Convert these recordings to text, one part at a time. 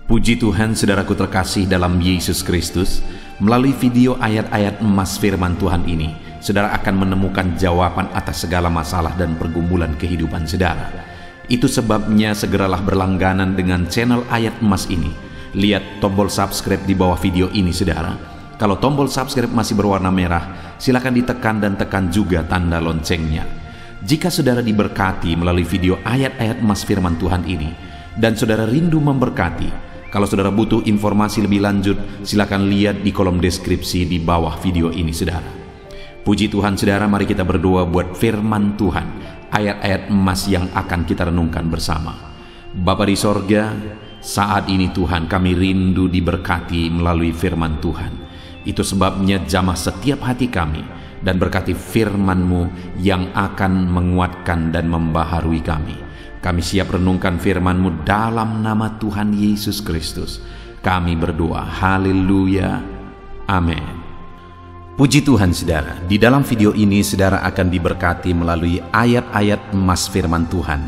Puji Tuhan, saudaraku terkasih dalam Yesus Kristus. Melalui video ayat-ayat emas firman Tuhan ini, saudara akan menemukan jawaban atas segala masalah dan pergumulan kehidupan saudara. Itu sebabnya segeralah berlangganan dengan channel ayat emas ini. Lihat tombol subscribe di bawah video ini, saudara. Kalau tombol subscribe masih berwarna merah, silakan ditekan dan tekan juga tanda loncengnya. Jika saudara diberkati melalui video ayat-ayat emas firman Tuhan ini, dan saudara rindu memberkati, kalau saudara butuh informasi lebih lanjut, silakan lihat di kolom deskripsi di bawah video ini, saudara. Puji Tuhan, saudara, mari kita berdoa buat firman Tuhan, ayat-ayat emas yang akan kita renungkan bersama. Bapa di sorga, saat ini Tuhan, kami rindu diberkati melalui firman Tuhan. Itu sebabnya jamah setiap hati kami, dan berkati firman-Mu yang akan menguatkan dan membaharui kami. Kami siap renungkan firman-Mu dalam nama Tuhan Yesus Kristus. Kami berdoa, haleluya, amin. Puji Tuhan, saudara. Di dalam video ini saudara akan diberkati melalui ayat-ayat emas firman Tuhan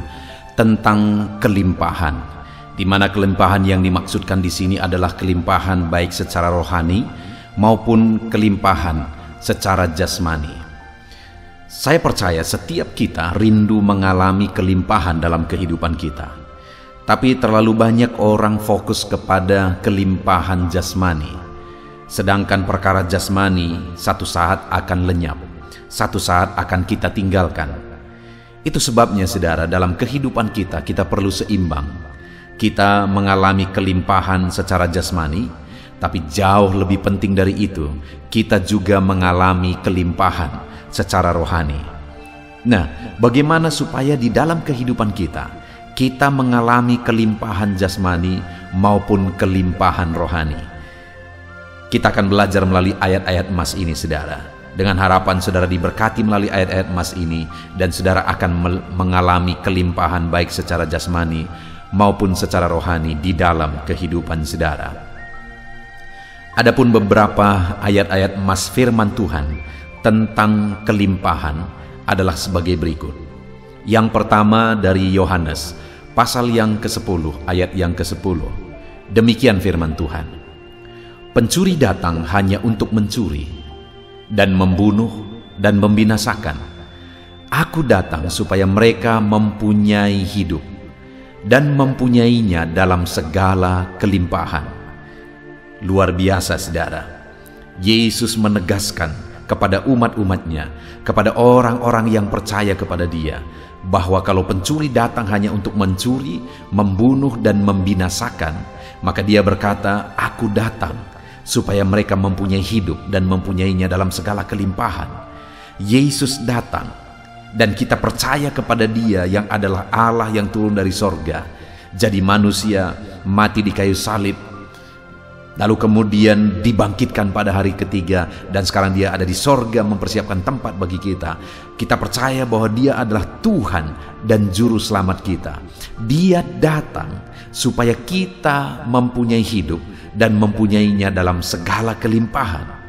tentang kelimpahan, di mana kelimpahan yang dimaksudkan di sini adalah kelimpahan baik secara rohani maupun kelimpahan secara jasmani. Saya percaya setiap kita rindu mengalami kelimpahan dalam kehidupan kita. Tapi terlalu banyak orang fokus kepada kelimpahan jasmani. Sedangkan perkara jasmani satu saat akan lenyap, satu saat akan kita tinggalkan. Itu sebabnya, saudara, dalam kehidupan kita, kita perlu seimbang. Kita mengalami kelimpahan secara jasmani, tapi jauh lebih penting dari itu, kita juga mengalami kelimpahan secara rohani. Nah, bagaimana supaya di dalam kehidupan kita mengalami kelimpahan jasmani maupun kelimpahan rohani? Kita akan belajar melalui ayat-ayat emas ini, saudara. Dengan harapan saudara diberkati melalui ayat-ayat emas ini, dan saudara akan mengalami kelimpahan baik secara jasmani maupun secara rohani di dalam kehidupan saudara. Adapun beberapa ayat-ayat emas firman Tuhan tentang kelimpahan adalah sebagai berikut. Yang pertama dari Yohanes, pasal yang ke-10, ayat yang ke-10. Demikian firman Tuhan. Pencuri datang hanya untuk mencuri dan membunuh dan membinasakan. Aku datang supaya mereka mempunyai hidup dan mempunyainya dalam segala kelimpahan. Luar biasa, saudara. Yesus menegaskan kepada umat-umatnya, kepada orang-orang yang percaya kepada Dia, bahwa kalau pencuri datang hanya untuk mencuri, membunuh dan membinasakan, maka Dia berkata, aku datang supaya mereka mempunyai hidup dan mempunyainya dalam segala kelimpahan. Yesus datang dan kita percaya kepada Dia yang adalah Allah yang turun dari sorga, jadi manusia, mati di kayu salib, lalu kemudian dibangkitkan pada hari ketiga, dan sekarang Dia ada di sorga mempersiapkan tempat bagi kita. Kita percaya bahwa Dia adalah Tuhan dan Juru Selamat kita. Dia datang supaya kita mempunyai hidup dan mempunyainya dalam segala kelimpahan.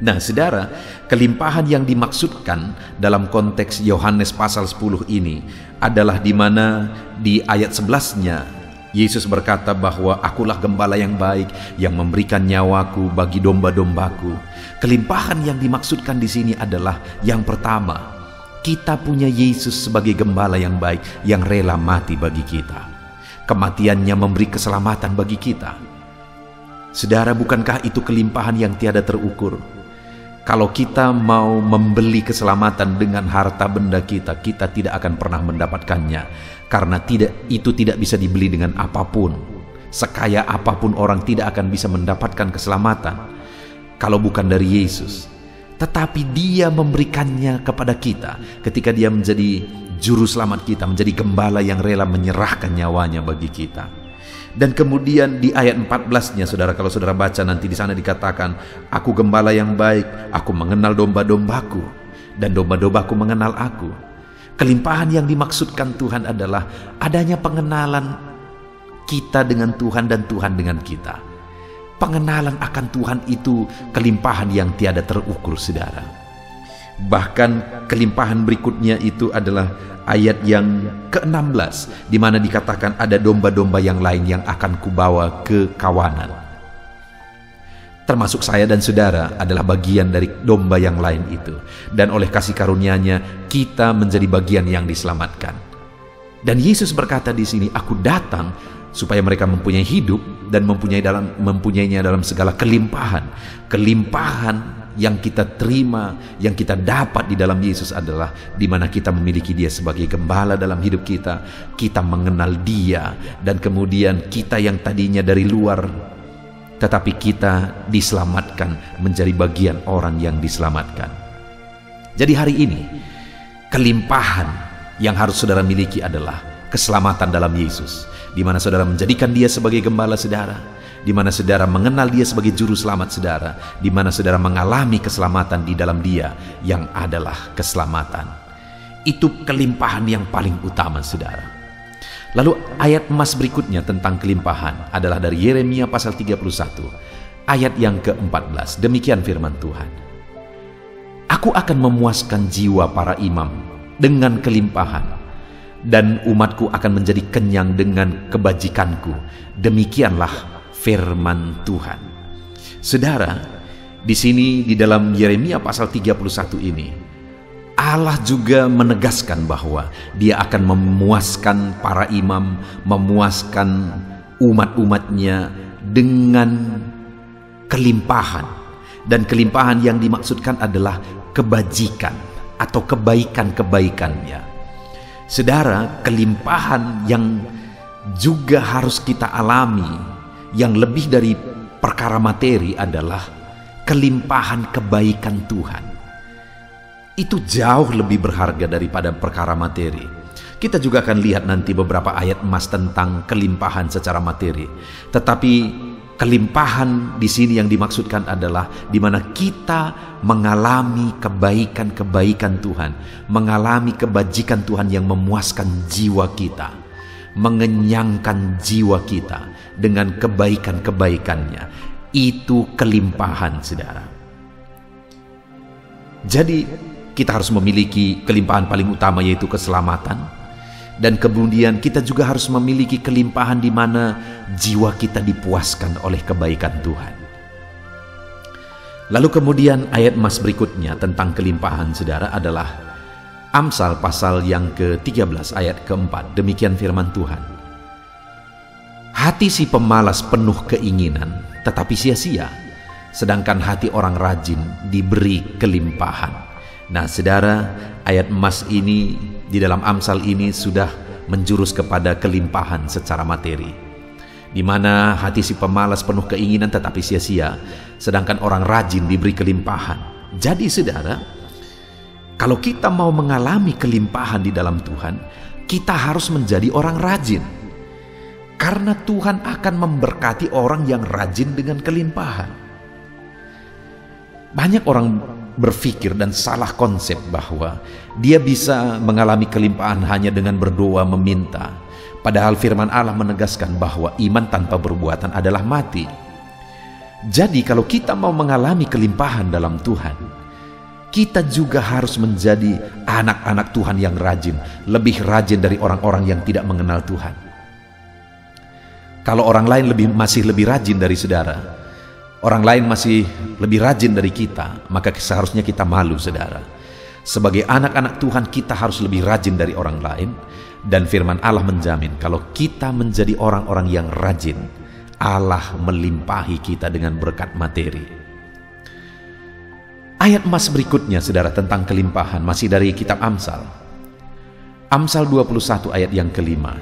Nah, saudara, kelimpahan yang dimaksudkan dalam konteks Yohanes pasal 10 ini adalah di mana di ayat 11-nya Yesus berkata bahwa akulah gembala yang baik yang memberikan nyawaku bagi domba-dombaku. Kelimpahan yang dimaksudkan di sini adalah yang pertama, kita punya Yesus sebagai gembala yang baik yang rela mati bagi kita. Kematiannya memberi keselamatan bagi kita. Saudara, bukankah itu kelimpahan yang tiada terukur? Kalau kita mau membeli keselamatan dengan harta benda kita, kita tidak akan pernah mendapatkannya. Karena itu tidak bisa dibeli dengan apapun. Sekaya apapun orang tidak akan bisa mendapatkan keselamatan kalau bukan dari Yesus. Tetapi Dia memberikannya kepada kita ketika Dia menjadi juru selamat kita, menjadi gembala yang rela menyerahkan nyawanya bagi kita. Dan kemudian di ayat 14-nya, saudara, kalau saudara baca nanti di sana dikatakan, aku gembala yang baik, aku mengenal domba-dombaku, dan domba-dombaku mengenal aku. Kelimpahan yang dimaksudkan Tuhan adalah adanya pengenalan kita dengan Tuhan dan Tuhan dengan kita. Pengenalan akan Tuhan itu kelimpahan yang tiada terukur, saudara. Bahkan kelimpahan berikutnya itu adalah ayat yang ke-16, di mana dikatakan ada domba-domba yang lain yang akan kubawa ke kawanan. Termasuk saya dan saudara adalah bagian dari domba yang lain itu. Dan oleh kasih karunia-Nya kita menjadi bagian yang diselamatkan. Dan Yesus berkata di sini, aku datang supaya mereka mempunyai hidup dan mempunyainya dalam segala kelimpahan. Kelimpahan yang kita terima, yang kita dapat di dalam Yesus adalah di mana kita memiliki Dia sebagai gembala dalam hidup kita. Kita mengenal Dia, dan kemudian kita yang tadinya dari luar, tetapi kita diselamatkan menjadi bagian orang yang diselamatkan. Jadi hari ini kelimpahan yang harus saudara miliki adalah keselamatan dalam Yesus, di mana saudara menjadikan Dia sebagai gembala saudara, di mana saudara mengenal Dia sebagai juru selamat saudara, di mana saudara mengalami keselamatan di dalam Dia yang adalah keselamatan. Itu kelimpahan yang paling utama saudara. Lalu ayat emas berikutnya tentang kelimpahan adalah dari Yeremia pasal 31 ayat yang ke-14. Demikian firman Tuhan. Aku akan memuaskan jiwa para imam dengan kelimpahan, dan umatku akan menjadi kenyang dengan kebajikanku. Demikianlah firman Tuhan. Saudara, di sini di dalam Yeremia pasal 31 ini, Allah juga menegaskan bahwa Dia akan memuaskan para imam, memuaskan umat-umatnya dengan kelimpahan. Dan kelimpahan yang dimaksudkan adalah kebajikan atau kebaikan-kebaikannya. Saudara, kelimpahan yang juga harus kita alami, yang lebih dari perkara materi, adalah kelimpahan kebaikan Tuhan. Itu jauh lebih berharga daripada perkara materi. Kita juga akan lihat nanti beberapa ayat emas tentang kelimpahan secara materi. Tetapi kelimpahan di sini yang dimaksudkan adalah di mana kita mengalami kebaikan-kebaikan Tuhan, mengalami kebajikan Tuhan yang memuaskan jiwa kita, mengenyangkan jiwa kita dengan kebaikan-kebaikannya. Itu kelimpahan, saudara. Jadi kita harus memiliki kelimpahan paling utama, yaitu keselamatan. Dan kemudian kita juga harus memiliki kelimpahan di mana jiwa kita dipuaskan oleh kebaikan Tuhan. Lalu kemudian ayat emas berikutnya tentang kelimpahan saudara adalah Amsal pasal yang ke-13 ayat ke-4. Demikian firman Tuhan. Hati si pemalas penuh keinginan, tetapi sia-sia, sedangkan hati orang rajin diberi kelimpahan. Nah saudara, ayat emas ini di dalam Amsal ini sudah menjurus kepada kelimpahan secara materi, di mana hati si pemalas penuh keinginan tetapi sia-sia, sedangkan orang rajin diberi kelimpahan. Jadi saudara, kalau kita mau mengalami kelimpahan di dalam Tuhan, kita harus menjadi orang rajin, karena Tuhan akan memberkati orang yang rajin dengan kelimpahan. Banyak orang berpikir dan salah konsep bahwa dia bisa mengalami kelimpahan hanya dengan berdoa meminta. Padahal firman Allah menegaskan bahwa iman tanpa perbuatan adalah mati. Jadi kalau kita mau mengalami kelimpahan dalam Tuhan, kita juga harus menjadi anak-anak Tuhan yang rajin, lebih rajin dari orang-orang yang tidak mengenal Tuhan. Kalau orang lain masih lebih rajin dari saudara, orang lain masih lebih rajin dari kita, maka seharusnya kita malu saudara. Sebagai anak-anak Tuhan kita harus lebih rajin dari orang lain. Dan firman Allah menjamin kalau kita menjadi orang-orang yang rajin, Allah melimpahi kita dengan berkat materi. Ayat emas berikutnya saudara tentang kelimpahan masih dari kitab Amsal. Amsal 21 ayat yang kelima.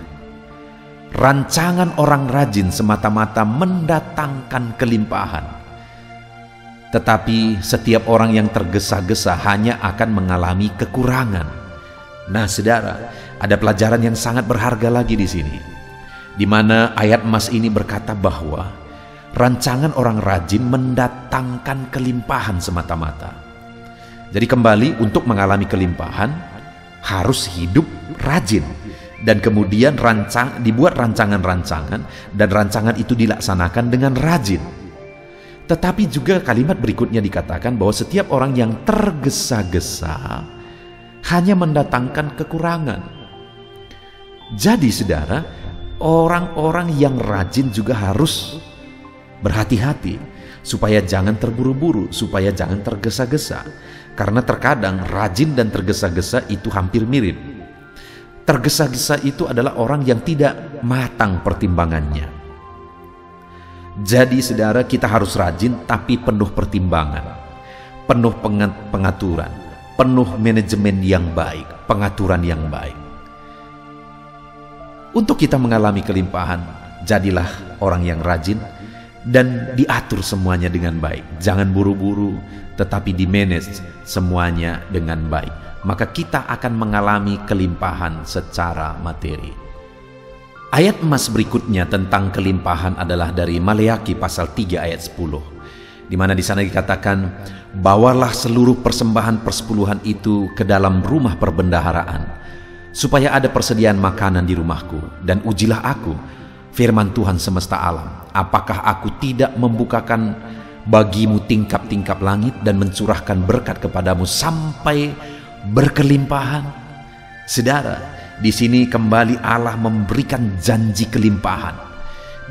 Rancangan orang rajin semata-mata mendatangkan kelimpahan, tetapi setiap orang yang tergesa-gesa hanya akan mengalami kekurangan. Nah saudara, ada pelajaran yang sangat berharga lagi di sini, di mana ayat emas ini berkata bahwa rancangan orang rajin mendatangkan kelimpahan semata-mata. Jadi kembali, untuk mengalami kelimpahan harus hidup rajin. Dan kemudian dibuat rancangan-rancangan, dan rancangan itu dilaksanakan dengan rajin. Tetapi juga kalimat berikutnya dikatakan bahwa setiap orang yang tergesa-gesa hanya mendatangkan kekurangan. Jadi saudara, orang-orang yang rajin juga harus berhati-hati supaya jangan terburu-buru, supaya jangan tergesa-gesa. Karena terkadang rajin dan tergesa-gesa itu hampir mirip. Tergesa-gesa itu adalah orang yang tidak matang pertimbangannya. Jadi saudara, kita harus rajin tapi penuh pertimbangan, penuh pengaturan, penuh manajemen yang baik, pengaturan yang baik. Untuk kita mengalami kelimpahan, jadilah orang yang rajin dan diatur semuanya dengan baik. Jangan buru-buru, tetapi di-manage semuanya dengan baik. Maka kita akan mengalami kelimpahan secara materi. Ayat emas berikutnya tentang kelimpahan adalah dari Maleakhi pasal 3 ayat 10. Di mana di sana dikatakan, bawalah seluruh persembahan persepuluhan itu ke dalam rumah perbendaharaan, supaya ada persediaan makanan di rumahku, dan ujilah aku, firman Tuhan semesta alam, apakah aku tidak membukakan bagimu tingkap-tingkap langit dan mencurahkan berkat kepadamu sampai berkelimpahan. Saudara, di sini kembali Allah memberikan janji kelimpahan.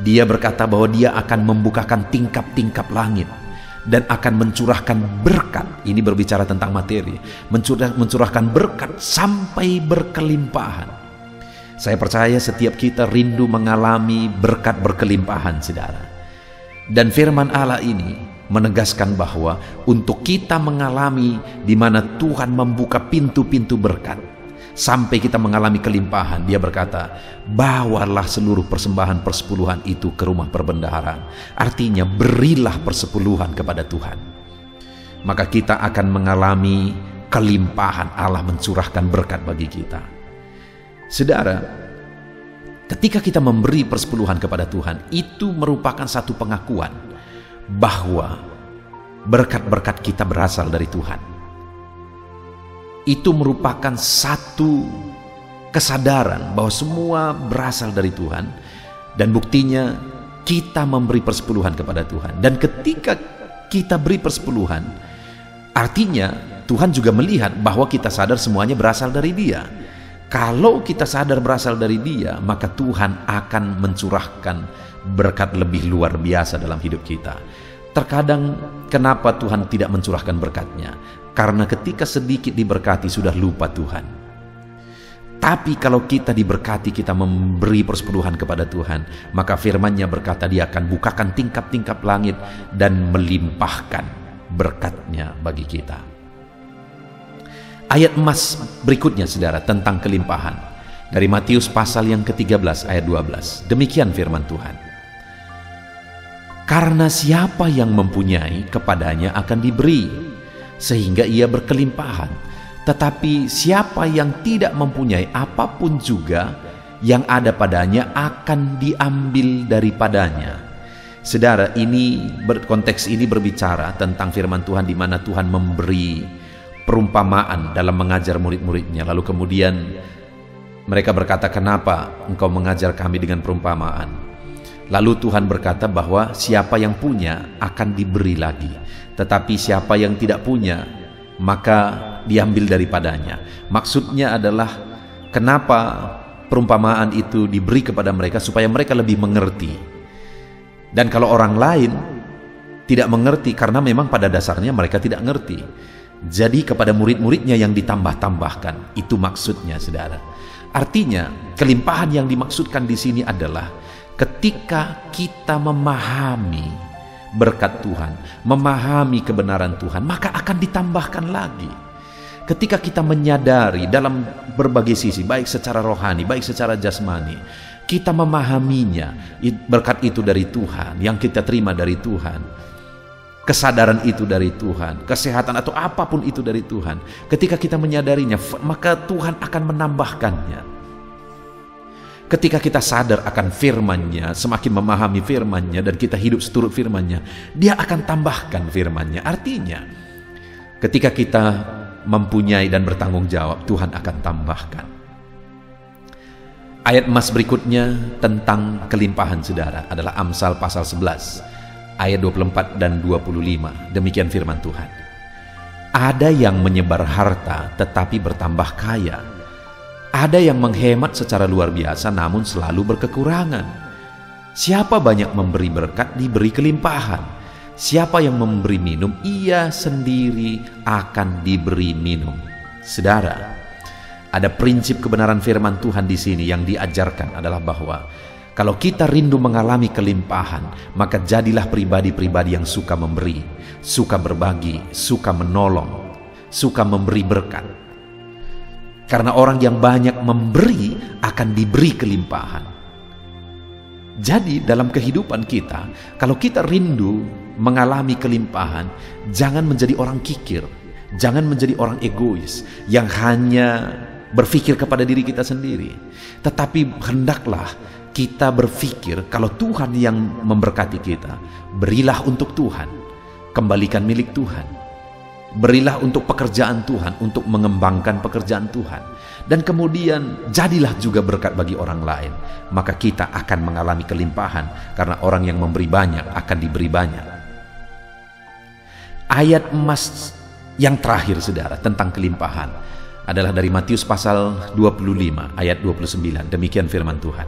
Dia berkata bahwa dia akan membukakan tingkap-tingkap langit dan akan mencurahkan berkat. Ini berbicara tentang materi, mencurahkan berkat sampai berkelimpahan. Saya percaya setiap kita rindu mengalami berkat berkelimpahan, saudara. Dan firman Allah ini menegaskan bahwa untuk kita mengalami di mana Tuhan membuka pintu-pintu berkat sampai kita mengalami kelimpahan, dia berkata, bawalah seluruh persembahan persepuluhan itu ke rumah perbendaharaan. Artinya berilah persepuluhan kepada Tuhan. Maka kita akan mengalami kelimpahan, Allah mencurahkan berkat bagi kita. Saudara, ketika kita memberi persepuluhan kepada Tuhan, itu merupakan satu pengakuan bahwa berkat-berkat kita berasal dari Tuhan. Itu merupakan satu kesadaran bahwa semua berasal dari Tuhan, dan buktinya kita memberi persepuluhan kepada Tuhan. Dan ketika kita beri persepuluhan, artinya Tuhan juga melihat bahwa kita sadar semuanya berasal dari Dia. Kalau kita sadar berasal dari Dia, maka Tuhan akan mencurahkan berkat lebih luar biasa dalam hidup kita. Terkadang kenapa Tuhan tidak mencurahkan berkat-Nya? Karena ketika sedikit diberkati sudah lupa Tuhan. Tapi kalau kita diberkati, kita memberi persepuluhan kepada Tuhan, maka firman-Nya berkata Dia akan bukakan tingkap-tingkap langit dan melimpahkan berkat-Nya bagi kita. Ayat emas berikutnya, saudara, tentang kelimpahan dari Matius pasal yang ke-13 ayat 12. Demikian firman Tuhan. Karena siapa yang mempunyai, kepadanya akan diberi, sehingga ia berkelimpahan. Tetapi siapa yang tidak mempunyai, apapun juga yang ada padanya akan diambil daripadanya. Saudara, konteks ini berbicara tentang firman Tuhan di mana Tuhan memberi perumpamaan dalam mengajar murid-muridnya. Lalu kemudian mereka berkata, kenapa engkau mengajar kami dengan perumpamaan? Lalu Tuhan berkata bahwa siapa yang punya akan diberi lagi, tetapi siapa yang tidak punya maka diambil daripadanya. Maksudnya adalah kenapa perumpamaan itu diberi kepada mereka, supaya mereka lebih mengerti. Dan kalau orang lain tidak mengerti, karena memang pada dasarnya mereka tidak mengerti, jadi kepada murid-muridnya yang ditambah-tambahkan. Itu maksudnya, saudara. Artinya kelimpahan yang dimaksudkan di sini adalah ketika kita memahami berkat Tuhan, memahami kebenaran Tuhan, maka akan ditambahkan lagi. Ketika kita menyadari dalam berbagai sisi, baik secara rohani, baik secara jasmani, kita memahaminya, berkat itu dari Tuhan, yang kita terima dari Tuhan, kesadaran itu dari Tuhan, kesehatan atau apapun itu dari Tuhan. Ketika kita menyadarinya, maka Tuhan akan menambahkannya. Ketika kita sadar akan firman-Nya, semakin memahami firman-Nya, dan kita hidup seturut firman-Nya, Dia akan tambahkan firman-Nya. Artinya, ketika kita mempunyai dan bertanggung jawab, Tuhan akan tambahkan. Ayat emas berikutnya tentang kelimpahan, saudara, adalah Amsal pasal 11 ayat 24 dan 25. Demikian firman Tuhan. Ada yang menyebar harta tetapi bertambah kaya. Ada yang menghemat secara luar biasa namun selalu berkekurangan. Siapa banyak memberi berkat, diberi kelimpahan. Siapa yang memberi minum, ia sendiri akan diberi minum. Saudara, ada prinsip kebenaran firman Tuhan di sini yang diajarkan adalah bahwa kalau kita rindu mengalami kelimpahan, maka jadilah pribadi-pribadi yang suka memberi, suka berbagi, suka menolong, suka memberi berkat. Karena orang yang banyak memberi akan diberi kelimpahan. Jadi dalam kehidupan kita, kalau kita rindu mengalami kelimpahan, jangan menjadi orang kikir, jangan menjadi orang egois yang hanya berpikir kepada diri kita sendiri. Tetapi hendaklah kita berpikir kalau Tuhan yang memberkati kita, berilah untuk Tuhan, kembalikan milik Tuhan. Berilah untuk pekerjaan Tuhan, untuk mengembangkan pekerjaan Tuhan. Dan kemudian jadilah juga berkat bagi orang lain. Maka kita akan mengalami kelimpahan, karena orang yang memberi banyak akan diberi banyak. Ayat emas yang terakhir saudara tentang kelimpahan adalah dari Matius pasal 25 ayat 29. Demikian firman Tuhan.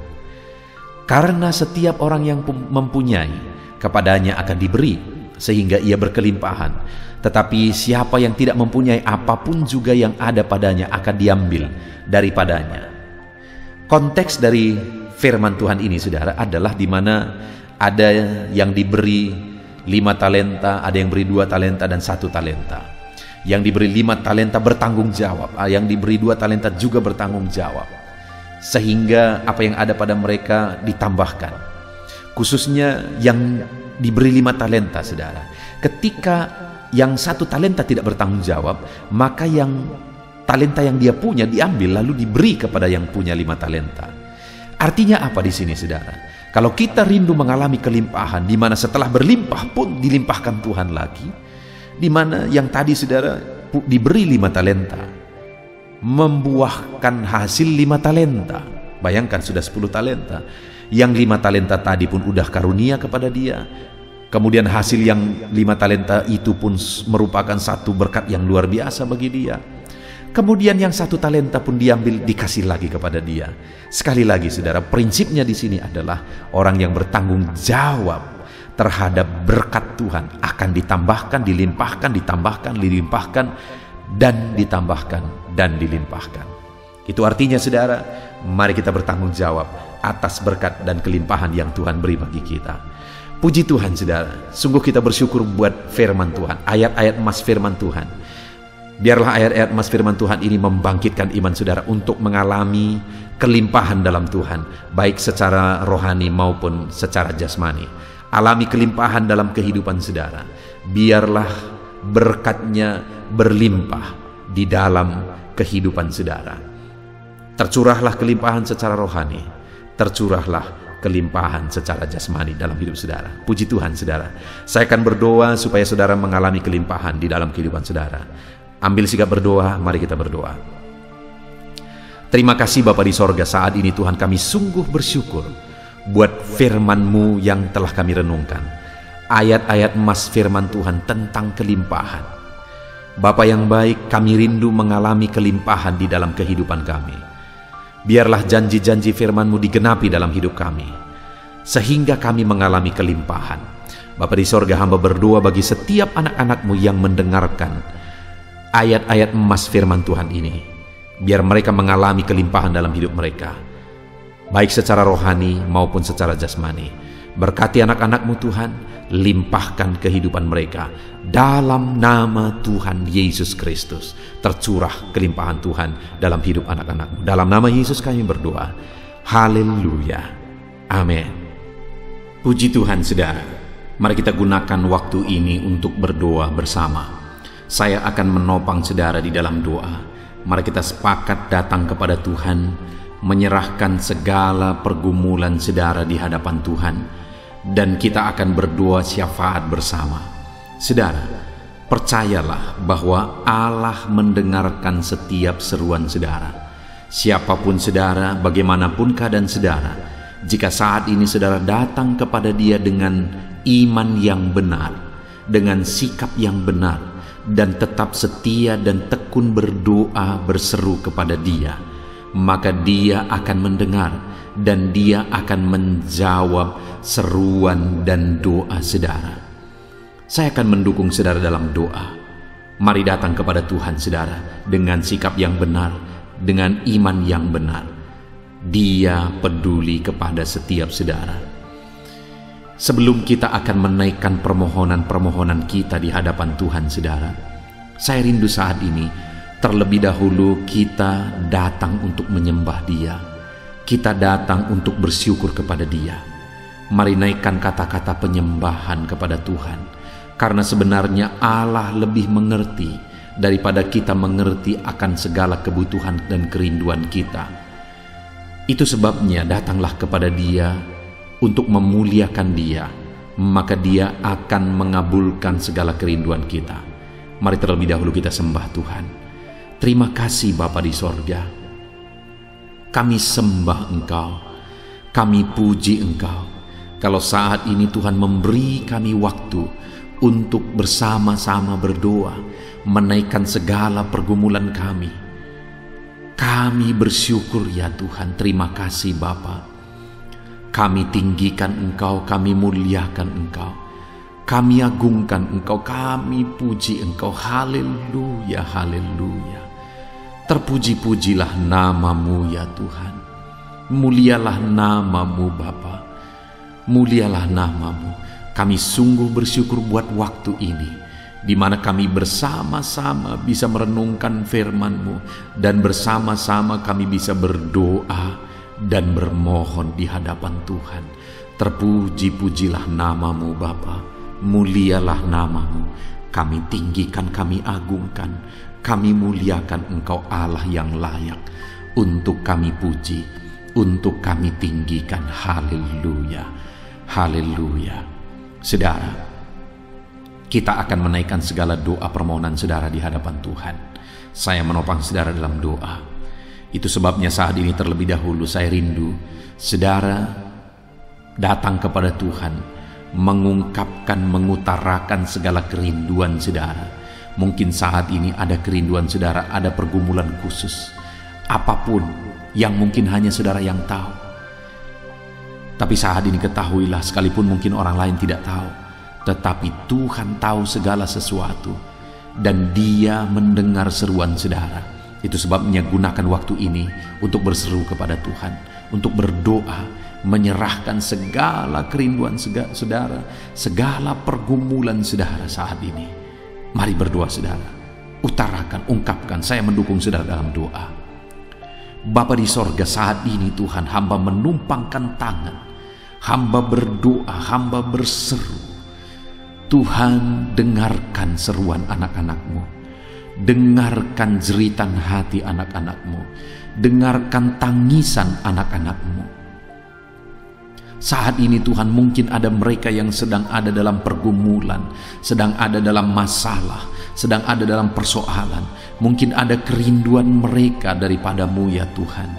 Karena setiap orang yang mempunyai, kepadanya akan diberi, sehingga ia berkelimpahan. Tetapi siapa yang tidak mempunyai, apapun juga yang ada padanya akan diambil daripadanya. Konteks dari firman Tuhan ini saudara adalah di mana ada yang diberi 5 talenta, ada yang beri 2 talenta dan 1 talenta. Yang diberi 5 talenta bertanggung jawab, yang diberi 2 talenta juga bertanggung jawab. Sehingga apa yang ada pada mereka ditambahkan. Khususnya yang diberi 5 talenta saudara. Ketika yang 1 talenta tidak bertanggung jawab, maka yang talenta yang dia punya diambil lalu diberi kepada yang punya 5 talenta. Artinya apa di sini saudara? Kalau kita rindu mengalami kelimpahan, di mana setelah berlimpah pun dilimpahkan Tuhan lagi, di mana yang tadi saudara diberi 5 talenta, membuahkan hasil 5 talenta. Bayangkan sudah 10 talenta. Yang 5 talenta tadi pun udah karunia kepada dia. Kemudian hasil yang 5 talenta itu pun merupakan satu berkat yang luar biasa bagi dia. Kemudian yang 1 talenta pun diambil, dikasih lagi kepada dia. Sekali lagi saudara, prinsipnya di sini adalah orang yang bertanggung jawab terhadap berkat Tuhan akan ditambahkan, dilimpahkan, ditambahkan, dilimpahkan, dan ditambahkan, dan dilimpahkan. Itu artinya saudara, mari kita bertanggung jawab atas berkat dan kelimpahan yang Tuhan beri bagi kita. Puji Tuhan saudara, sungguh kita bersyukur buat firman Tuhan, ayat-ayat emas firman Tuhan. Biarlah ayat-ayat emas firman Tuhan ini membangkitkan iman saudara untuk mengalami kelimpahan dalam Tuhan, baik secara rohani maupun secara jasmani. Alami kelimpahan dalam kehidupan saudara. Biarlah berkatnya berlimpah di dalam kehidupan saudara. Tercurahlah kelimpahan secara rohani, tercurahlah kelimpahan secara jasmani dalam hidup saudara. Puji Tuhan saudara. Saya akan berdoa supaya saudara mengalami kelimpahan di dalam kehidupan saudara. Ambil sikap berdoa, mari kita berdoa. Terima kasih Bapa di sorga, saat ini Tuhan kami sungguh bersyukur buat firman-Mu yang telah kami renungkan. Ayat-ayat emas firman Tuhan tentang kelimpahan. Bapa yang baik, kami rindu mengalami kelimpahan di dalam kehidupan kami. Biarlah janji-janji firman-Mu digenapi dalam hidup kami, sehingga kami mengalami kelimpahan. Bapa di sorga, hamba berdoa bagi setiap anak-anak-Mu yang mendengarkan ayat-ayat emas firman Tuhan ini. Biar mereka mengalami kelimpahan dalam hidup mereka, baik secara rohani maupun secara jasmani. Berkati anak-anak-Mu Tuhan, limpahkan kehidupan mereka. Dalam nama Tuhan Yesus Kristus, tercurah kelimpahan Tuhan dalam hidup anak-anak-Mu. Dalam nama Yesus kami berdoa. Haleluya. Amin. Puji Tuhan saudara. Mari kita gunakan waktu ini untuk berdoa bersama. Saya akan menopang saudara di dalam doa. Mari kita sepakat datang kepada Tuhan, menyerahkan segala pergumulan saudara di hadapan Tuhan, dan kita akan berdoa syafaat bersama. Saudara, percayalah bahwa Allah mendengarkan setiap seruan saudara. Siapapun saudara, bagaimanapun keadaan saudara, Jika saat ini saudara datang kepada Dia dengan iman yang benar, dengan sikap yang benar, dan tetap setia dan tekun berdoa berseru kepada Dia, maka Dia akan mendengar dan Dia akan menjawab seruan dan doa saudara. Saya akan mendukung saudara dalam doa. Mari datang kepada Tuhan saudara dengan sikap yang benar, dengan iman yang benar. Dia peduli kepada setiap saudara. Sebelum kita akan menaikkan permohonan-permohonan kita di hadapan Tuhan saudara, saya rindu saat ini terlebih dahulu kita datang untuk menyembah Dia. Kita datang untuk bersyukur kepada Dia. Mari naikkan kata-kata penyembahan kepada Tuhan, karena sebenarnya Allah lebih mengerti daripada kita mengerti akan segala kebutuhan dan kerinduan kita. Itu sebabnya datanglah kepada Dia untuk memuliakan Dia, maka Dia akan mengabulkan segala kerinduan kita. Mari terlebih dahulu kita sembah Tuhan. Terima kasih Bapa di sorga. Kami sembah Engkau, kami puji Engkau. Kalau saat ini Tuhan memberi kami waktu untuk bersama-sama berdoa, menaikkan segala pergumulan kami. Kami bersyukur ya Tuhan, terima kasih Bapa. Kami tinggikan Engkau, kami muliakan Engkau, kami agungkan Engkau, kami puji Engkau. Haleluya, haleluya. Terpuji-pujilah nama-Mu ya Tuhan. Mulialah nama-Mu Bapa, mulialah nama-Mu. Kami sungguh bersyukur buat waktu ini, di mana kami bersama-sama bisa merenungkan firman-Mu, dan bersama-sama kami bisa berdoa dan bermohon di hadapan Tuhan. Terpuji-pujilah nama-Mu Bapa, mulialah nama-Mu. Kami tinggikan, kami agungkan, kami muliakan Engkau Allah yang layak untuk kami puji, untuk kami tinggikan. Haleluya, haleluya. Saudara, kita akan menaikkan segala doa permohonan saudara di hadapan Tuhan. Saya menopang saudara dalam doa. Itu sebabnya saat ini terlebih dahulu saya rindu saudara datang kepada Tuhan, mengungkapkan, mengutarakan segala kerinduan saudara. Mungkin saat ini ada kerinduan saudara, ada pergumulan khusus, apapun yang mungkin hanya saudara yang tahu. Tapi saat ini ketahuilah, sekalipun mungkin orang lain tidak tahu, tetapi Tuhan tahu segala sesuatu, dan Dia mendengar seruan saudara. Itu sebabnya gunakan waktu ini untuk berseru kepada Tuhan, untuk berdoa, menyerahkan segala kerinduan saudara, segala pergumulan saudara saat ini. Mari berdoa saudara, utarakan, ungkapkan. Saya mendukung saudara dalam doa. Bapa di sorga, saat ini Tuhan, hamba menumpangkan tangan, hamba berdoa, hamba berseru. Tuhan, dengarkan seruan anak-anak-Mu, dengarkan jeritan hati anak-anak-Mu, dengarkan tangisan anak-anak-Mu. Saat ini Tuhan, mungkin ada mereka yang sedang ada dalam pergumulan, sedang ada dalam masalah, sedang ada dalam persoalan. Mungkin ada kerinduan mereka daripada-Mu ya Tuhan.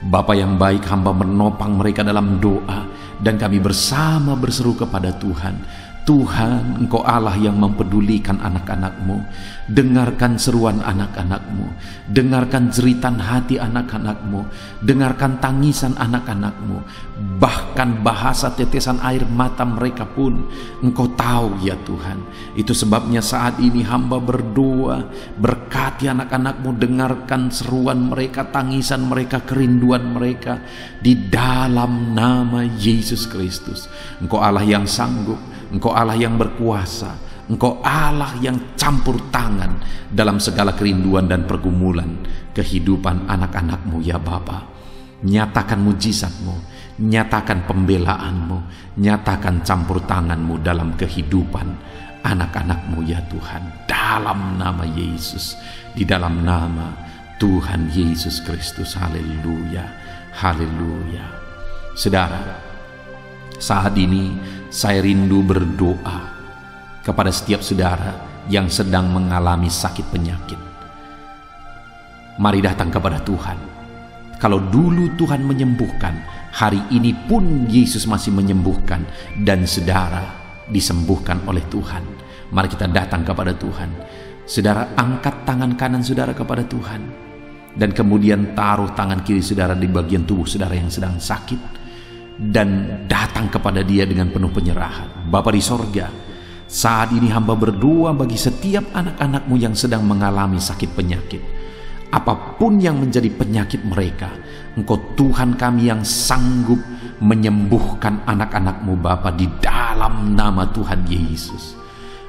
Bapa yang baik, hamba menopang mereka dalam doa, dan kami bersama berseru kepada Tuhan. Tuhan, Engkau Allah yang mempedulikan anak-anak-Mu. Dengarkan seruan anak-anak-Mu, dengarkan jeritan hati anak-anak-Mu, dengarkan tangisan anak-anak-Mu. Bahkan bahasa tetesan air mata mereka pun Engkau tahu ya Tuhan. Itu sebabnya saat ini hamba berdoa, berkati anak-anak-Mu, dengarkan seruan mereka, tangisan mereka, kerinduan mereka, di dalam nama Yesus Kristus. Engkau Allah yang sanggup, Engkau Allah yang berkuasa, Engkau Allah yang campur tangan dalam segala kerinduan dan pergumulan kehidupan anak-anak-Mu ya Bapa. Nyatakan mujizat-Mu, nyatakan pembelaan-Mu, nyatakan campur tangan-Mu dalam kehidupan anak-anak-Mu ya Tuhan. Dalam nama Yesus, di dalam nama Tuhan Yesus Kristus. Haleluya, haleluya. Saudara, saat ini saya rindu berdoa kepada setiap saudara yang sedang mengalami sakit penyakit. Mari datang kepada Tuhan. Kalau dulu Tuhan menyembuhkan, Hari ini pun Yesus masih menyembuhkan, dan saudara disembuhkan oleh Tuhan. Mari kita datang kepada Tuhan. Saudara, angkat tangan kanan saudara kepada Tuhan, dan kemudian taruh tangan kiri saudara di bagian tubuh saudara yang sedang sakit, dan datang kepada Dia dengan penuh penyerahan. Bapa di sorga, saat ini hamba berdoa bagi setiap anak-anak-Mu yang sedang mengalami sakit penyakit. Apapun yang menjadi penyakit mereka, Engkau Tuhan kami yang sanggup menyembuhkan anak-anak-Mu Bapa, di dalam nama Tuhan Yesus.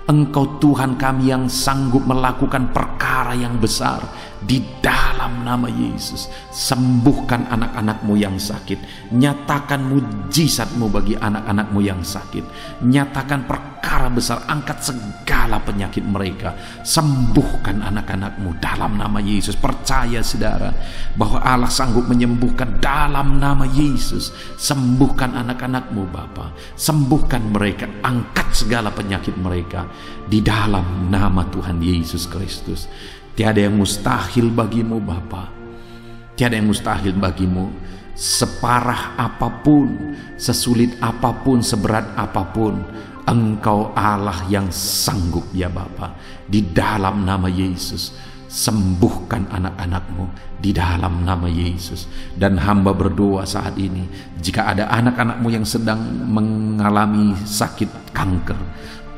Engkau Tuhan kami yang sanggup melakukan perkara yang besar, di dalam nama Yesus. Sembuhkan anak-anak-Mu yang sakit. Nyatakan mujizat-Mu bagi anak-anak-Mu yang sakit. Nyatakan perkara besar, angkat segala penyakit mereka. Sembuhkan anak-anak-Mu dalam nama Yesus. Percaya saudara bahwa Allah sanggup menyembuhkan dalam nama Yesus. Sembuhkan anak-anak-Mu Bapa. Sembuhkan mereka, angkat segala penyakit mereka di dalam nama Tuhan Yesus Kristus. Tiada yang mustahil bagimu Bapa. Tiada yang mustahil bagimu. Separah apapun, sesulit apapun, seberat apapun, Engkau Allah yang sanggup ya Bapa. Di dalam nama Yesus, sembuhkan anak-anak-Mu di dalam nama Yesus. Dan hamba berdoa saat ini, jika ada anak-anak-Mu yang sedang mengalami sakit kanker,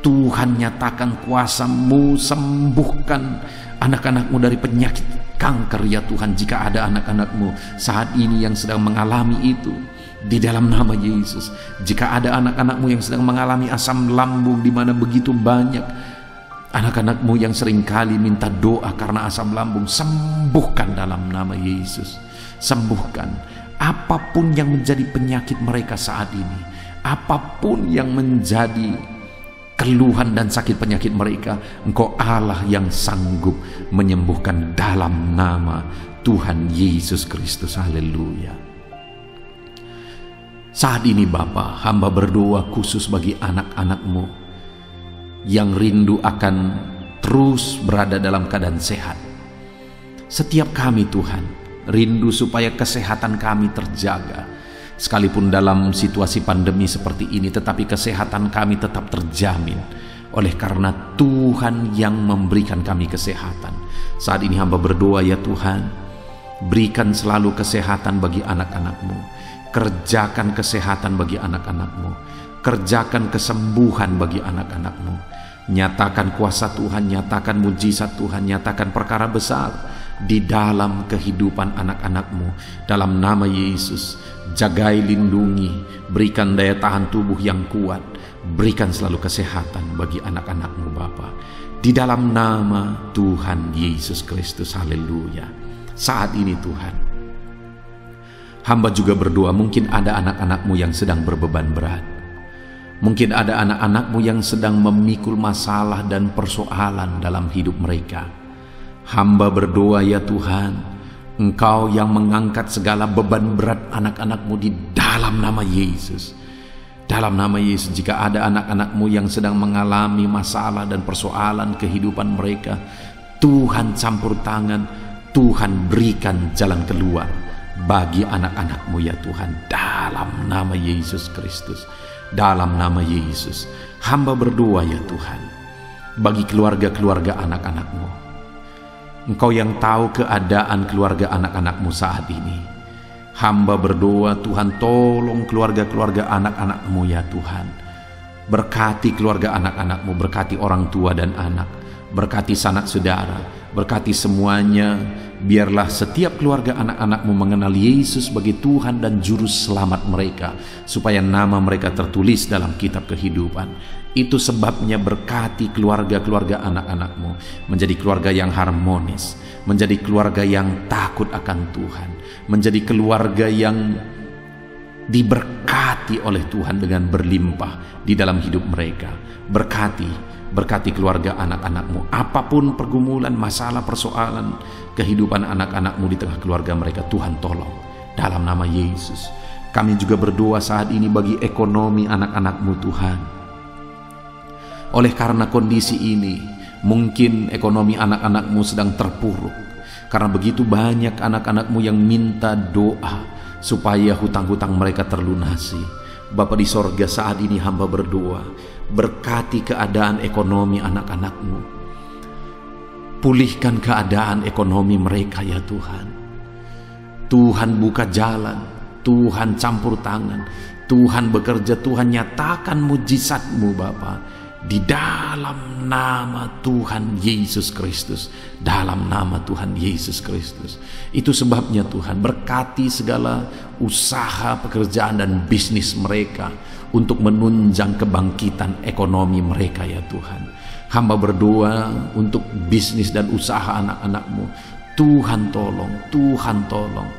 Tuhan nyatakan kuasa-Mu, sembuhkan anak-anak-Mu dari penyakit kanker ya Tuhan. Jika ada anak-anak-Mu saat ini yang sedang mengalami itu, di dalam nama Yesus. Jika ada anak-anak-Mu yang sedang mengalami asam lambung, di mana begitu banyak anak-anak-Mu yang seringkali minta doa karena asam lambung, sembuhkan dalam nama Yesus. Sembuhkan apapun yang menjadi penyakit mereka saat ini, apapun yang menjadi keluhan dan sakit penyakit mereka, Engkau Allah yang sanggup menyembuhkan dalam nama Tuhan Yesus Kristus. Haleluya. Saat ini Bapa, hamba berdoa khusus bagi anak-anak-Mu yang rindu akan terus berada dalam keadaan sehat. Setiap kami Tuhan rindu supaya kesehatan kami terjaga. Sekalipun dalam situasi pandemi seperti ini, tetapi kesehatan kami tetap terjamin oleh karena Tuhan yang memberikan kami kesehatan. Saat ini hamba berdoa ya Tuhan, berikan selalu kesehatan bagi anak-anak-Mu. Kerjakan kesehatan bagi anak-anak-Mu. Kerjakan kesembuhan bagi anak-anak-Mu. Nyatakan kuasa Tuhan, nyatakan mujizat Tuhan, nyatakan perkara besar di dalam kehidupan anak-anak-Mu. Dalam nama Yesus, jagai, lindungi, berikan daya tahan tubuh yang kuat, berikan selalu kesehatan bagi anak-anak-Mu Bapa. Di dalam nama Tuhan Yesus Kristus, haleluya. Saat ini Tuhan, hamba juga berdoa, mungkin ada anak-anak-Mu yang sedang berbeban berat. Mungkin ada anak-anak-Mu yang sedang memikul masalah dan persoalan dalam hidup mereka. Hamba berdoa ya Tuhan, Engkau yang mengangkat segala beban berat anak-anak-Mu di dalam nama Yesus. Dalam nama Yesus, jika ada anak-anak-Mu yang sedang mengalami masalah dan persoalan kehidupan mereka, Tuhan campur tangan, Tuhan berikan jalan keluar bagi anak-anak-Mu ya Tuhan. Dalam nama Yesus Kristus, dalam nama Yesus, hamba berdoa ya Tuhan, bagi keluarga-keluarga anak-anak-Mu. Engkau yang tahu keadaan keluarga anak-anak-Mu saat ini. Hamba berdoa Tuhan, tolong keluarga-keluarga anak-anak-Mu ya Tuhan. Berkati keluarga anak-anak-Mu, berkati orang tua dan anak, berkati sanak saudara, berkati semuanya. Biarlah setiap keluarga anak-anak-Mu mengenal Yesus sebagai Tuhan dan Juru Selamat mereka, supaya nama mereka tertulis dalam kitab kehidupan. Itu sebabnya berkati keluarga-keluarga anak-anak-Mu menjadi keluarga yang harmonis, menjadi keluarga yang takut akan Tuhan, menjadi keluarga yang diberkati oleh Tuhan dengan berlimpah di dalam hidup mereka. Berkati keluarga anak-anak-Mu. Apapun pergumulan, masalah, persoalan kehidupan anak-anak-Mu di tengah keluarga mereka, Tuhan tolong. Dalam nama Yesus, kami juga berdoa saat ini bagi ekonomi anak-anak-Mu Tuhan. Oleh karena kondisi ini, mungkin ekonomi anak-anak-Mu sedang terpuruk. Karena begitu banyak anak-anak-Mu yang minta doa supaya hutang-hutang mereka terlunasi. Bapa di sorga, saat ini hamba berdoa, berkati keadaan ekonomi anak-anak-Mu. Pulihkan keadaan ekonomi mereka ya Tuhan. Tuhan buka jalan, Tuhan campur tangan, Tuhan bekerja, Tuhan nyatakan mujizat-Mu Bapa, di dalam nama Tuhan Yesus Kristus. Dalam nama Tuhan Yesus Kristus. Itu sebabnya Tuhan, berkati segala usaha, pekerjaan dan bisnis mereka untuk menunjang kebangkitan ekonomi mereka ya Tuhan. Hamba berdoa untuk bisnis dan usaha anak-anak-Mu. Tuhan tolong, Tuhan tolong.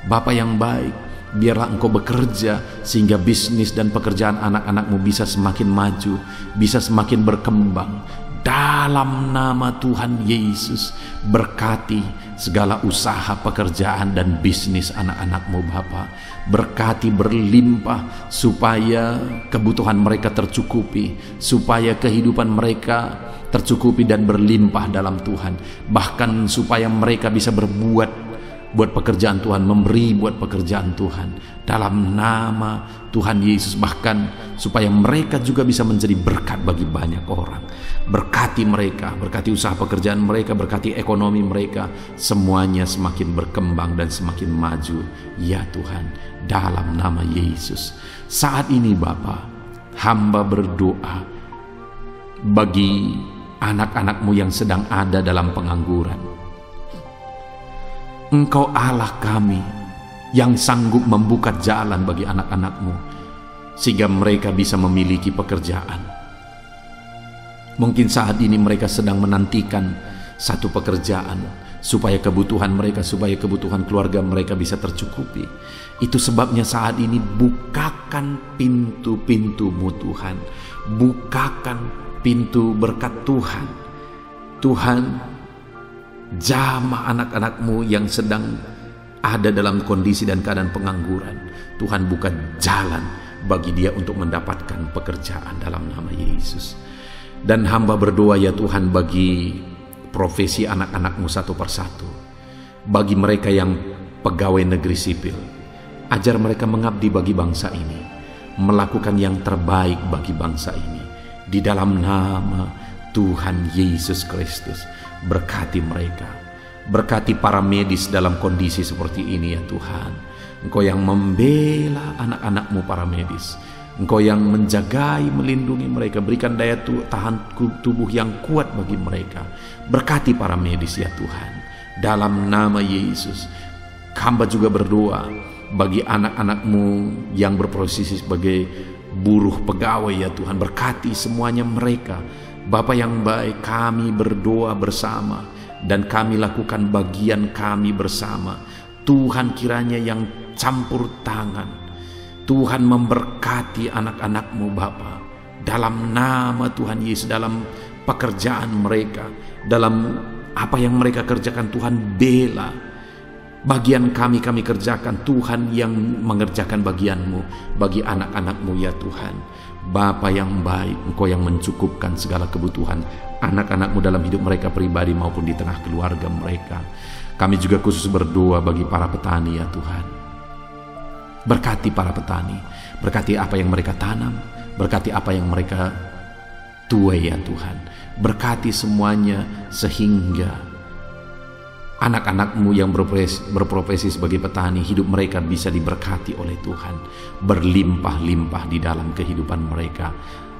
Bapa yang baik, biarlah Engkau bekerja sehingga bisnis dan pekerjaan anak-anak-Mu bisa semakin maju, bisa semakin berkembang. Dalam nama Tuhan Yesus, berkati segala usaha, pekerjaan dan bisnis anak-anak-Mu Bapa. Berkati berlimpah supaya kebutuhan mereka tercukupi, supaya kehidupan mereka tercukupi dan berlimpah dalam Tuhan. Bahkan supaya mereka bisa berbuat buat pekerjaan Tuhan, memberi buat pekerjaan Tuhan dalam nama Tuhan Yesus. Bahkan supaya mereka juga bisa menjadi berkat bagi banyak orang. Berkati mereka, berkati usaha pekerjaan mereka, berkati ekonomi mereka, semuanya semakin berkembang dan semakin maju ya Tuhan, dalam nama Yesus. Saat ini Bapa, hamba berdoa bagi anak-anak-Mu yang sedang ada dalam pengangguran. Engkau Allah kami yang sanggup membuka jalan bagi anak-anak-Mu sehingga mereka bisa memiliki pekerjaan. Mungkin saat ini mereka sedang menantikan satu pekerjaan supaya kebutuhan mereka, supaya kebutuhan keluarga mereka bisa tercukupi. Itu sebabnya saat ini bukakan pintu-pintu-Mu Tuhan. Bukakan pintu berkat Tuhan. Tuhan, jamah anak-anak-Mu yang sedang ada dalam kondisi dan keadaan pengangguran. Tuhan buka jalan bagi dia untuk mendapatkan pekerjaan dalam nama Yesus. Dan hamba berdoa ya Tuhan bagi profesi anak-anak-Mu satu persatu. Bagi mereka yang pegawai negeri sipil, ajar mereka mengabdi bagi bangsa ini, melakukan yang terbaik bagi bangsa ini. Di dalam nama Tuhan Yesus Kristus, berkati mereka. Berkati para medis dalam kondisi seperti ini ya Tuhan. Engkau yang membela anak-anak-Mu para medis. Engkau yang menjagai, melindungi mereka. Berikan daya tahan tubuh yang kuat bagi mereka. Berkati para medis ya Tuhan. Dalam nama Yesus, hamba juga berdoa bagi anak-anak-Mu yang berprofesi sebagai buruh pegawai ya Tuhan. Berkati semuanya mereka. Bapa yang baik, kami berdoa bersama dan kami lakukan bagian kami bersama. Tuhan kiranya yang campur tangan, Tuhan memberkati anak-anak-Mu Bapa, dalam nama Tuhan Yesus, dalam pekerjaan mereka, dalam apa yang mereka kerjakan. Tuhan bela bagian kami kerjakan, Tuhan yang mengerjakan bagian-Mu bagi anak-anak-Mu ya Tuhan. Bapa yang baik, Engkau yang mencukupkan segala kebutuhan anak-anak-Mu dalam hidup mereka pribadi maupun di tengah keluarga mereka. Kami juga khusus berdoa bagi para petani ya Tuhan. Berkati para petani, berkati apa yang mereka tanam, berkati apa yang mereka tuai ya Tuhan. Berkati semuanya sehingga anak-anak-Mu yang berprofesi sebagai petani, hidup mereka bisa diberkati oleh Tuhan, berlimpah-limpah di dalam kehidupan mereka.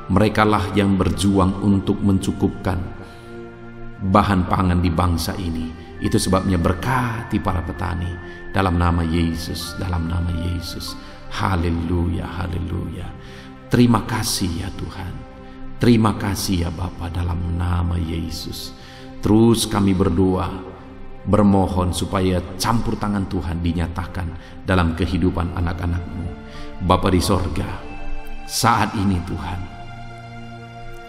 Merekalah yang berjuang untuk mencukupkan bahan pangan di bangsa ini. Itu sebabnya berkati para petani dalam nama Yesus, dalam nama Yesus. Haleluya, haleluya. Terima kasih ya Tuhan. Terima kasih ya Bapa, dalam nama Yesus. Terus kami berdoa, bermohon supaya campur tangan Tuhan dinyatakan dalam kehidupan anak-anak-Mu. Bapa di sorga, saat ini Tuhan,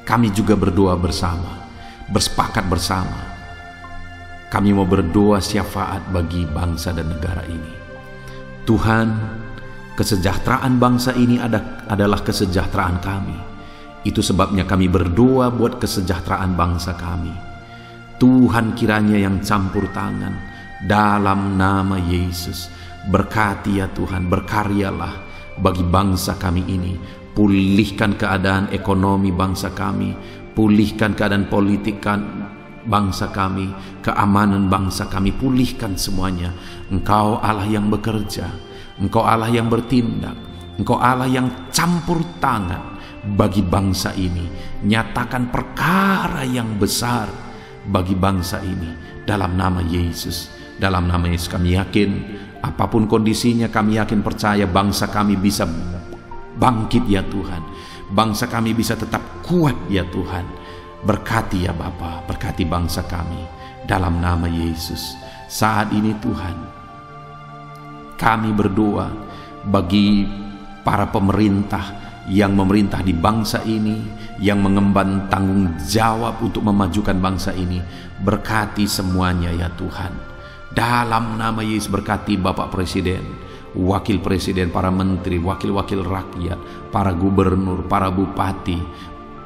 kami juga berdoa bersama, bersepakat bersama. Kami mau berdoa syafaat bagi bangsa dan negara ini. Tuhan, kesejahteraan bangsa ini adalah kesejahteraan kami. Itu sebabnya kami berdoa buat kesejahteraan bangsa kami. Tuhan kiranya yang campur tangan Dalam nama Yesus, berkati ya Tuhan, berkaryalah bagi bangsa kami ini. Pulihkan keadaan ekonomi bangsa kami, pulihkan keadaan politik bangsa kami, keamanan bangsa kami, pulihkan semuanya. Engkau Allah yang bekerja, Engkau Allah yang bertindak, Engkau Allah yang campur tangan bagi bangsa ini. Nyatakan perkara yang besar bagi bangsa ini dalam nama Yesus. Dalam nama Yesus kami yakin, apapun kondisinya kami yakin percaya bangsa kami bisa bangkit ya Tuhan. Bangsa kami bisa tetap kuat ya Tuhan. Berkati ya Bapa, berkati bangsa kami dalam nama Yesus. Saat ini Tuhan, kami berdoa bagi para pemerintah yang memerintah di bangsa ini, yang mengemban tanggung jawab untuk memajukan bangsa ini. Berkati semuanya ya Tuhan. Dalam nama Yesus berkati Bapak Presiden, Wakil Presiden, para menteri, wakil-wakil rakyat, para gubernur, para bupati,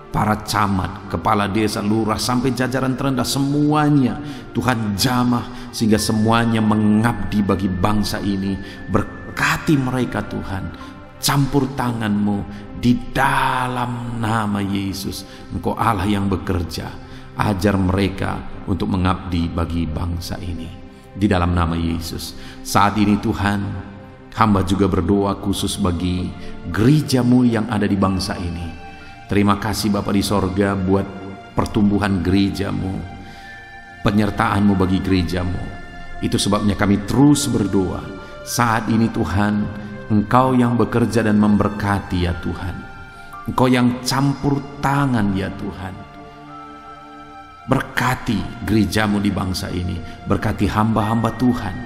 para camat, kepala desa, lurah, sampai jajaran terendah, semuanya Tuhan jamah sehingga semuanya mengabdi bagi bangsa ini. Berkati mereka Tuhan, campur tangan-Mu di dalam nama Yesus. Engkau Allah yang bekerja, ajar mereka untuk mengabdi bagi bangsa ini di dalam nama Yesus. Saat ini Tuhan, hamba juga berdoa khusus bagi gereja-Mu yang ada di bangsa ini. Terima kasih Bapa di sorga buat pertumbuhan gereja-Mu, penyertaan-Mu bagi gereja-Mu. Itu sebabnya kami terus berdoa. Saat ini Tuhan, Engkau yang bekerja dan memberkati ya Tuhan. Engkau yang campur tangan ya Tuhan. Berkati gereja-Mu di bangsa ini. Berkati hamba-hamba Tuhan.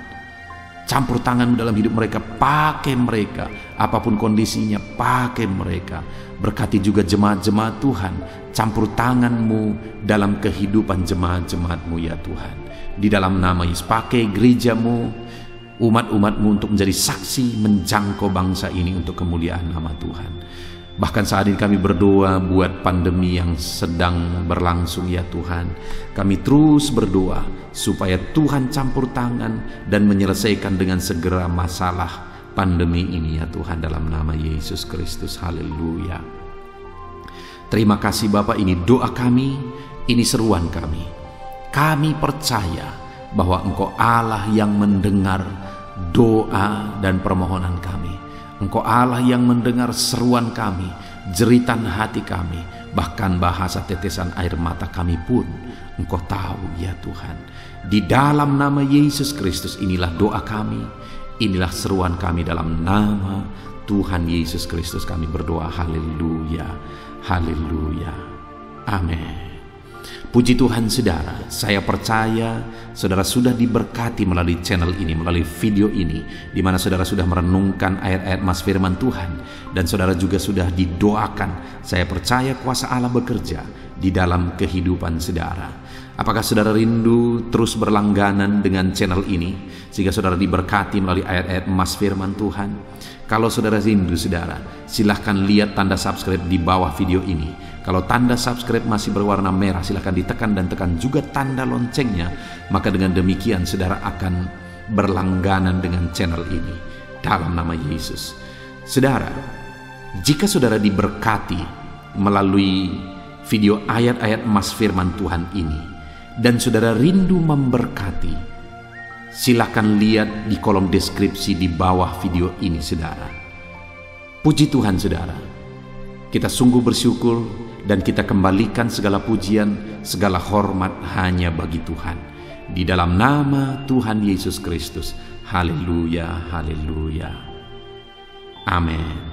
Campur tangan-Mu dalam hidup mereka. Pakai mereka. Apapun kondisinya, pakai mereka. Berkati juga jemaat-jemaat Tuhan. Campur tangan-Mu dalam kehidupan jemaat-jemaat-Mu ya Tuhan. Di dalam nama Yesus, pakai gereja-Mu, umat-umat-Mu untuk menjadi saksi menjangkau bangsa ini untuk kemuliaan nama Tuhan. Bahkan saat ini kami berdoa buat pandemi yang sedang berlangsung ya Tuhan. Kami terus berdoa supaya Tuhan campur tangan dan menyelesaikan dengan segera masalah pandemi ini ya Tuhan, dalam nama Yesus Kristus. Haleluya. Terima kasih Bapak, ini doa kami, ini seruan kami. Kami percaya bahwa Engkau Allah yang mendengar doa dan permohonan kami. Engkau Allah yang mendengar seruan kami, jeritan hati kami, bahkan bahasa tetesan air mata kami pun Engkau tahu ya Tuhan. Di dalam nama Yesus Kristus inilah doa kami, inilah seruan kami, dalam nama Tuhan Yesus Kristus kami berdoa. Haleluya, haleluya, amin. Puji Tuhan saudara, saya percaya saudara sudah diberkati melalui channel ini, melalui video ini, di mana saudara sudah merenungkan ayat-ayat mas firman Tuhan, dan saudara juga sudah didoakan. Saya percaya kuasa Allah bekerja di dalam kehidupan saudara. Apakah saudara rindu terus berlangganan dengan channel ini, sehingga saudara diberkati melalui ayat-ayat mas firman Tuhan? Kalau saudara rindu saudara, silahkan lihat tanda subscribe di bawah video ini. Kalau tanda subscribe masih berwarna merah, silahkan ditekan dan tekan juga tanda loncengnya. Maka dengan demikian saudara akan berlangganan dengan channel ini dalam nama Yesus. Saudara, jika saudara diberkati melalui video ayat-ayat mas firman Tuhan ini, dan saudara rindu memberkati, silakan lihat di kolom deskripsi di bawah video ini saudara. Puji Tuhan saudara, kita sungguh bersyukur dan kita kembalikan segala pujian, segala hormat hanya bagi Tuhan. Di dalam nama Tuhan Yesus Kristus. Haleluya, haleluya. Amin.